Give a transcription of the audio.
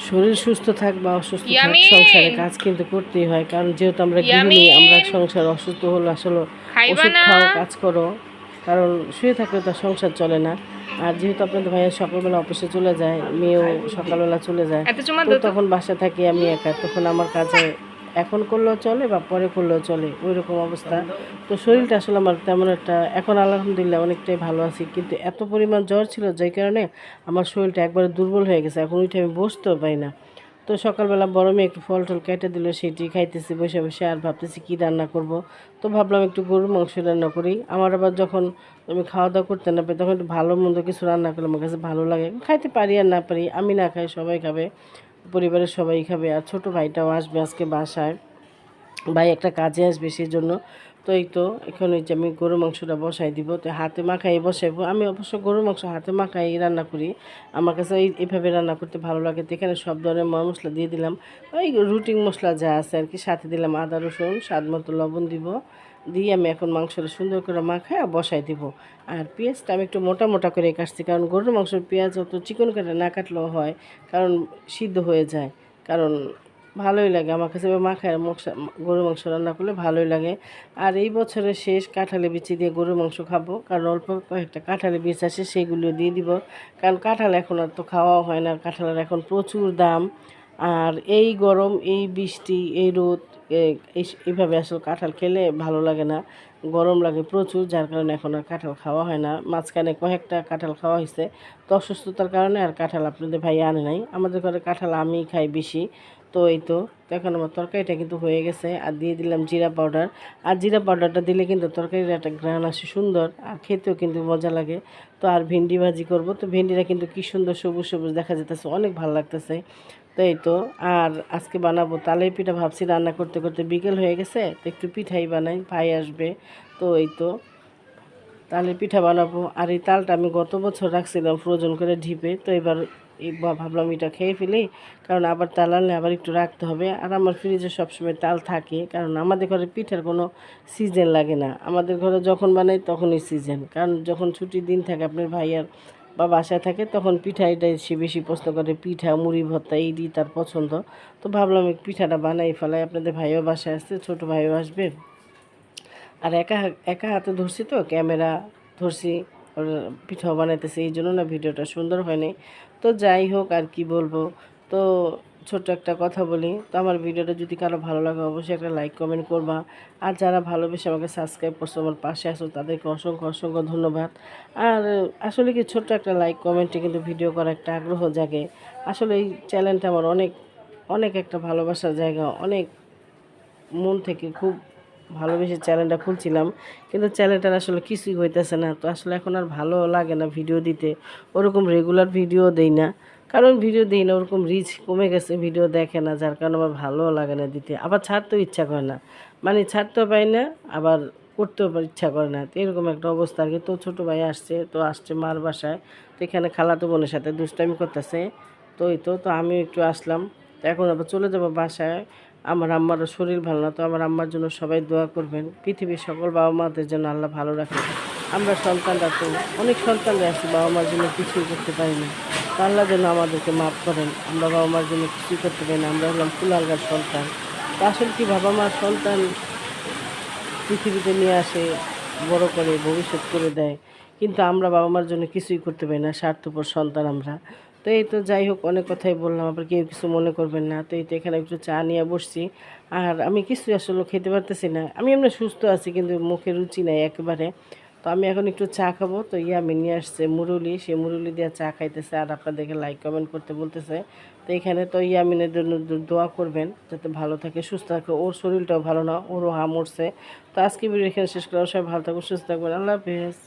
শরীর সুস্থ থাক বা অসুস্থ থাক, সংসারে কাজ কিন্তু করতেই হয়। কারণ যেহেতু আমরা গৃহিণী, আমরা সংসার অসুস্থ হলে আসলে ওষুধ খাও, কাজ করো, কারণ শুয়ে থাকলে তো সংসার চলে না। আর যেহেতু আপনাদের ভাইয়া সকালবেলা অফিসে চলে যায়, মেয়েও সকালবেলা চলে যায়, তো তখন বাসা থাকি আমি একা, তখন আমার কাজে এখন করলেও চলে বা পরে করলেও চলে, ওই রকম অবস্থা। তো শরীরটা আসলে আমার তেমন একটা, এখন আলহামদুলিল্লাহ অনেকটাই ভালো আছি, কিন্তু এত পরিমাণ জ্বর ছিল যেই কারণে আমার শরীরটা একবারে দুর্বল হয়ে গেছে, এখন ওইটা আমি বসতেও পাই না। তো সকালবেলা বড় মেয়ে একটু ফল টল কেটে দিল, সেটি খাইতেছি বসে বসে, আর ভাবতেছি কী রান্না করব। তো ভাবলাম একটু গরুর মাংস রান্না করি। আমার আবার যখন আমি খাওয়া দাওয়া করতে না পারি, তখন একটু ভালো মন্দ কিছু রান্না করলে আমার কাছে ভালো লাগে, খাইতে পারি আর না পারি, আমি না খাই সবাই খাবে, পরিবারের সবাই খাবে। আর ছোটো ভাইটাও আসবে আজকে বাসায়, ভাই একটা কাজে আসবে সেই জন্য। তো এই তো এখন ওই যে আমি গরু মাংসটা বসাই দিব, তো হাতে মাখাই বসাইবো। আমি অবশ্য গরু মাংস হাতে মাখাই রান্না করি, আমার কাছে এইভাবে রান্না করতে ভালো লাগে। তো এখানে সব ধরনের মশলা দিয়ে দিলাম, ওই রুটিন মশলা যা আছে আর কি, সাথে দিলাম আদা রসুন, স্বাদ মতো লবণ দিব, দিয়ে আমি এখন মাংসটা সুন্দর করে মাখাই বসাই দিব। আর পেঁয়াজটা আমি একটু মোটা মোটা করে কাটছি, কারণ গরুর মাংসের পেঁয়াজ অত চিকন কাটে না কাটলেও হয়, কারণ সিদ্ধ হয়ে যায়। কারণ ভালোই লাগে আমার কাছে মাখায় গরুর মাংস রান্না করলে ভালোই লাগে। আর এই বছরের শেষ কাঁঠালে বিচি দিয়ে গরুর মাংস খাবো, কারণ অল্প কয়েকটা কাঁঠালে বীজ আছে, সেগুলো দিয়ে দিব। কারণ কাঁঠাল এখন আর তো খাওয়াও হয় না, কাঁঠালের এখন প্রচুর দাম। আর এই গরম, এই বৃষ্টি, এই রোদ, এইভাবে আসলে কাঁঠাল খেলে ভালো লাগে না, গরম লাগে প্রচুর, যার কারণে এখন আর কাঁঠাল খাওয়া হয় না। মাঝখানে কয়েকটা কাঁঠাল খাওয়া হয়েছে, তো অসুস্থতার কারণে আর কাঁঠাল আপনাদের ভাই আনে নাই। আমাদের ঘরে কাঁঠাল আমি খাই বেশি। তো এই তো এখন আমার তরকারিটা কিন্তু হয়ে গেছে, আর দিয়ে দিলাম জিরা পাউডার। আর জিরা পাউডারটা দিলে কিন্তু তরকারির একটা ঘ্রাণ আসে সুন্দর, আর খেতেও কিন্তু মজা লাগে। তো আর ভেন্ডি ভাজি করব, তো ভেন্ডিটা কিন্তু কি সুন্দর সবুজ সবুজ দেখা যেতেছে, অনেক ভালো লাগতেছে। তো এই তো আর আজকে বানাবো তালের পিঠা, ভাবছি রান্না করতে করতে বিকেল হয়ে গেছে, তো একটু পিঠাই বানাই, ভাই আসবে। তো এই তো তালের পিঠা বানাবো। আর এই তালটা আমি গত বছর রাখছিলাম ফ্রোজেন করে ঢিপে, তো এবার ভাবলাম এটা খেয়ে ফেলি, কারণ আবার তাল আনলে আবার একটু রাখতে হবে। আর আমার ফ্রিজে সবসময় তাল থাকে, কারণ আমাদের ঘরে পিঠার কোনো সিজন লাগে না, আমাদের ঘরে যখন বানাই তখনই সিজন। কারণ যখন ছুটির দিন থাকে আপনার ভাইয়ার বা বাসায় থাকে, তখন পিঠা এটাই সে বেশি পছন্দ করে, পিঠা মুড়ি ভর্তা এই দিয়ে তার পছন্দ। তো ভাবলাম এই পিঠাটা বানাই ফেলাই, আপনাদের ভাইও বাসায় আসছে, ছোটো ভাইও আসবে। আর একা একা হাতে ধরছি, তো ক্যামেরা ধরছি, ওর পিঠাও বানাইতেছে, এই জন্য না ভিডিওটা সুন্দর হয়নি। তো যাই হোক, আর কি বলবো। তো ছোট্ট একটা কথা বলি, তো আমার ভিডিওটা যদি কারো ভালো লাগে অবশ্যই একটা লাইক কমেন্ট করবা। আর যারা ভালোবেসে আমাকে সাবস্ক্রাইব করছো, আমার পাশে আসো, তাদেরকে অসংখ্য অসংখ্য ধন্যবাদ। আর আসলে কি ছোট্ট একটা লাইক কমেন্টে কিন্তু ভিডিও করার একটা আগ্রহ জাগে। আসলে এই চ্যানেলটা আমার অনেক অনেক একটা ভালোবাসার জায়গা, অনেক মন থেকে খুব ভালোবেসে চ্যানেলটা খুলছিলাম, কিন্তু চ্যানেলটার আসলে কিছুই হইতেছে না। তো আসলে এখন আর ভালো লাগে না ভিডিও দিতে, ওরকম রেগুলার ভিডিও দেই না, কারণ ভিডিও দিই না, ওরকম রিচ কমে গেছে, ভিডিও দেখে না, যার কারণে আমার ভালো লাগে না দিতে। আবার ছাড়তেও ইচ্ছা করে না, মানে ছাড়তেও পাই না, আবার করতেও ইচ্ছা করে না, তো এরকম একটা অবস্থা আর কি। তো ছোটো ভাই আসছে, তো আসছে মার বাসায়, তো এখানে খালাতো বোনের সাথে দুষ্টামি করতেছে। তো এই তো তো আমিও একটু আসলাম, তো এখন আবার চলে যাবো বাসায়। আমার আম্মারও শরীর ভালো না, তো আমার আম্মার জন্য সবাই দোয়া করবেন, পৃথিবীর সকল বাবা মাদের জন্য আল্লাহ ভালো রাখে। আমরা সন্তানরা তো অনেক সন্তানরা আছি, বাবা মার জন্য কিছুই করতে পারি না, তো আল্লাহ যেন আমাদেরকে মাফ করেন। আমরা বাবা মার জন্য কিছুই করতে পারি না, আমরা হলাম কুলাঙ্গার সন্তান। তো আসলে কি বাবা মার সন্তান পৃথিবীতে নিয়ে আসে, বড় করে ভবিষ্যৎ করে দেয়, কিন্তু আমরা বাবা মার জন্য কিছুই করতে পারি না, স্বার্থপর সন্তান আমরা। তো এই তো যাই হোক, অনেক কথাই বললাম, আবার কেউ কিছু মনে করবেন না। তো এই তো এখানে একটু চা নিয়ে বসছি, আর আমি কিছু আসলে খেতে পারতেছি না, আমি এমনি সুস্থ আছি কিন্তু মুখে রুচি নাই একেবারে। তো আমি এখন একটু চা খাবো, তো আমি নিয়ে আসছে মুরুলি, সে মুরুলি দিয়ে চা খাইতেছে, আর আপনাদেরকে লাইক কমেন্ট করতে বলতেছে। তো এখানে তো ইয়ামিনের জন্য দোয়া করবেন যাতে ভালো থাকে সুস্থ থাকে, ওর শরীরটাও ভালো না, ওরও হাম উঠছে। তো আজকে ভিডিও এখানে শেষ করা, সবাই ভালো থাকবো সুস্থ থাকবেন, আল্লাহ হাফেজ।